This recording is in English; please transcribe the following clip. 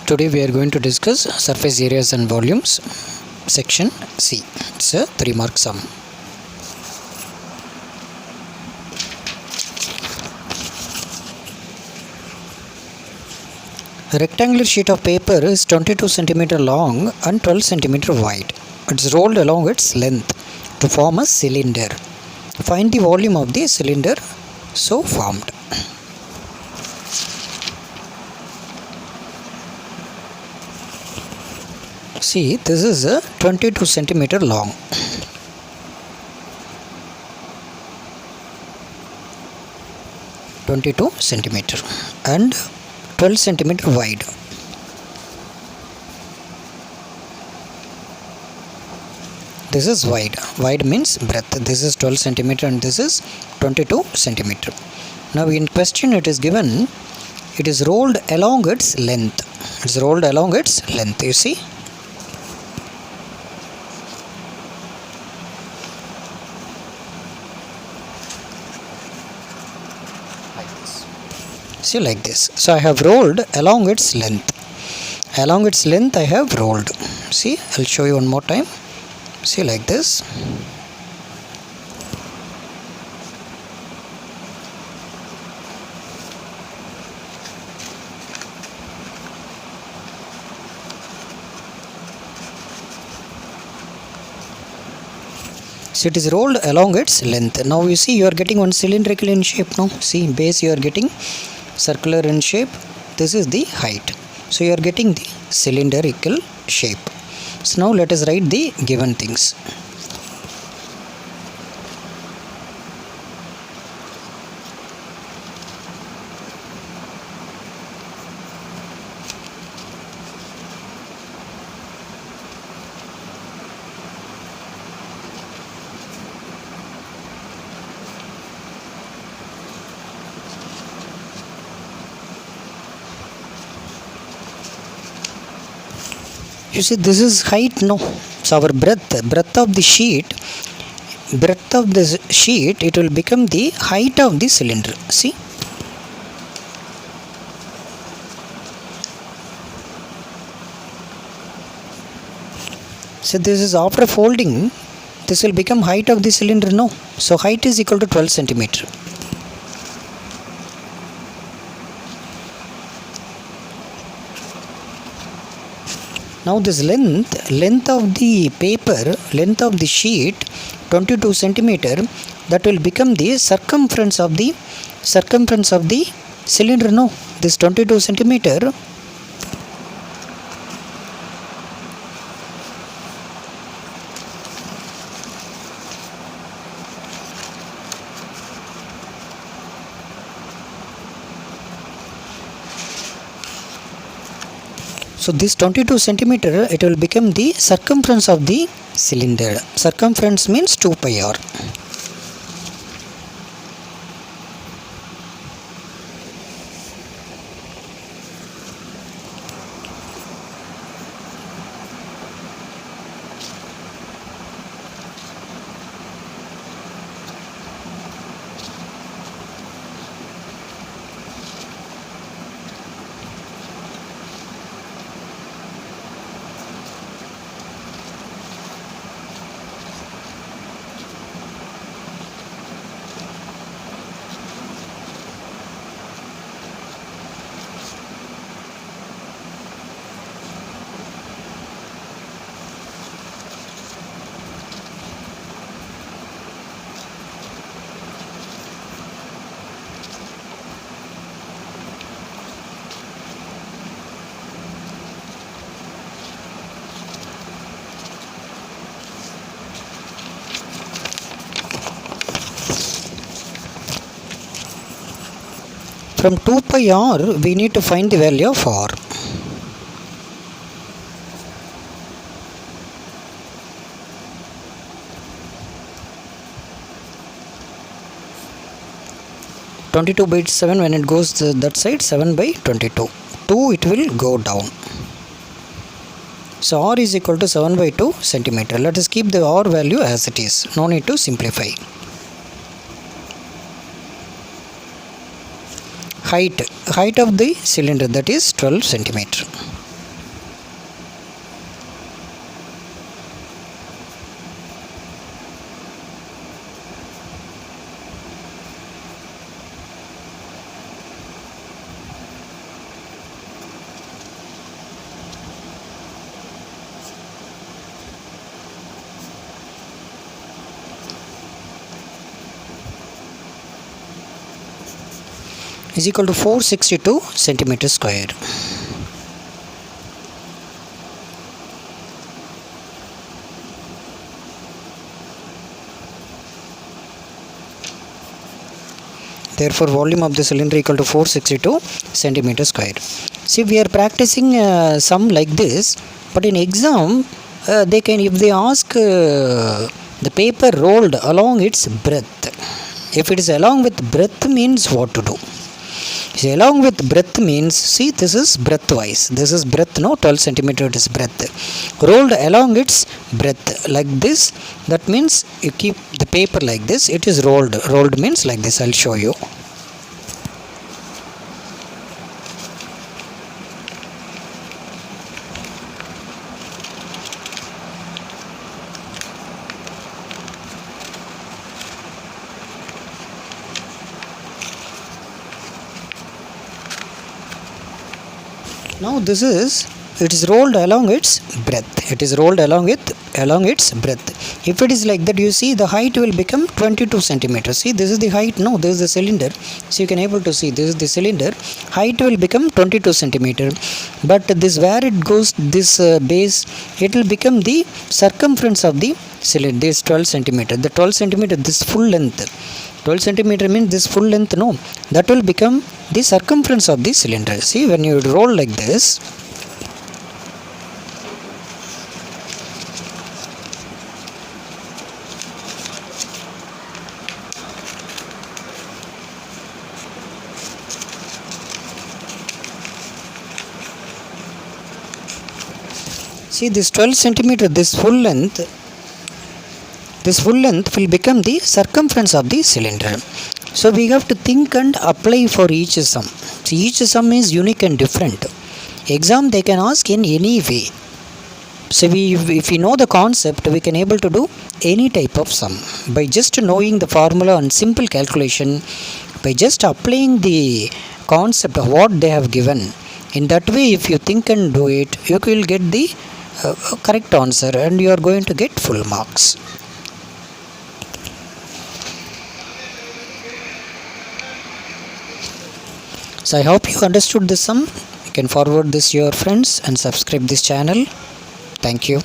Today we are going to discuss surface areas and volumes, section C. It's a 3-mark sum. A rectangular sheet of paper is 22 cm long and 12 cm wide. It's rolled along its length to form a cylinder. Find the volume of the cylinder so formed. See, this is a 22 cm long. And 12 cm wide. This is wide. Wide means breadth. This is 12 cm and this is 22 cm. Now in question it is given, it is rolled along its length. It's rolled along its length. You see. See, like this. So I have rolled along its length. Along its length I have rolled. See, I'll show you one more time. See, like this. So it is rolled along its length. Now you see, you are getting one cylindrical in shape now. See, base you are getting circular in shape. This is the height. So you are getting the cylindrical shape. So now let us write the given things. You see, this is height, no? So our breadth of the sheet, it will become the height of the cylinder. See? So this is after folding, this will become height of the cylinder, no? So height is equal to 12 centimeter. Now this length of the paper, length of the sheet, 22 centimeter, that will become the circumference of the cylinder, no? This 22 centimeter. So this 22 centimeter, it will become the circumference of the cylinder. Circumference means 2 pi r. From 2 pi r, we need to find the value of r. (22/7) when it goes to that side, 7/22. 2 it will go down. So r is equal to 7/2 centimeter. Let us keep the r value as it is. No need to simplify. height of the cylinder, that is 12 centimeter. is equal to 462 centimeter square. Therefore, volume of the cylinder equal to 462 centimeter square. See, we are practicing some like this, but in exam, they can, if they ask the paper rolled along its breadth. If it is along with breadth, means what to do? See, along with breadth means, see, this is breadth wise. This is breadth, no, 12 centimeter it is breadth. Rolled along its breadth like this, that means you keep the paper like this, it is rolled. Rolled means like this, I'll show you. Now this is, it is rolled along its breadth. It is rolled along its breadth. If it is like that, you see the height will become 22 centimeters. See, this is the height. No, this is the cylinder. So you can able to see this is the cylinder. Height will become 22 centimeter. But this where it goes, this base, it will become the circumference of the cylinder. This 12 centimeter. The 12 centimeter, this full length. 12 centimeter means this full length, no, that will become the circumference of the cylinder. See, when you roll like this, see this 12 centimeter, this full length will become the circumference of the cylinder. So we have to think and apply for each sum. So each sum is unique and different. Exam they can ask in any way. So if we know the concept, we can able to do any type of sum by just knowing the formula and simple calculation, by just applying the concept of what they have given. In that way, if you think and do it, you will get the correct answer and you are going to get full marks. So I hope you understood this sum. You can forward this to your friends and subscribe this channel. Thank you.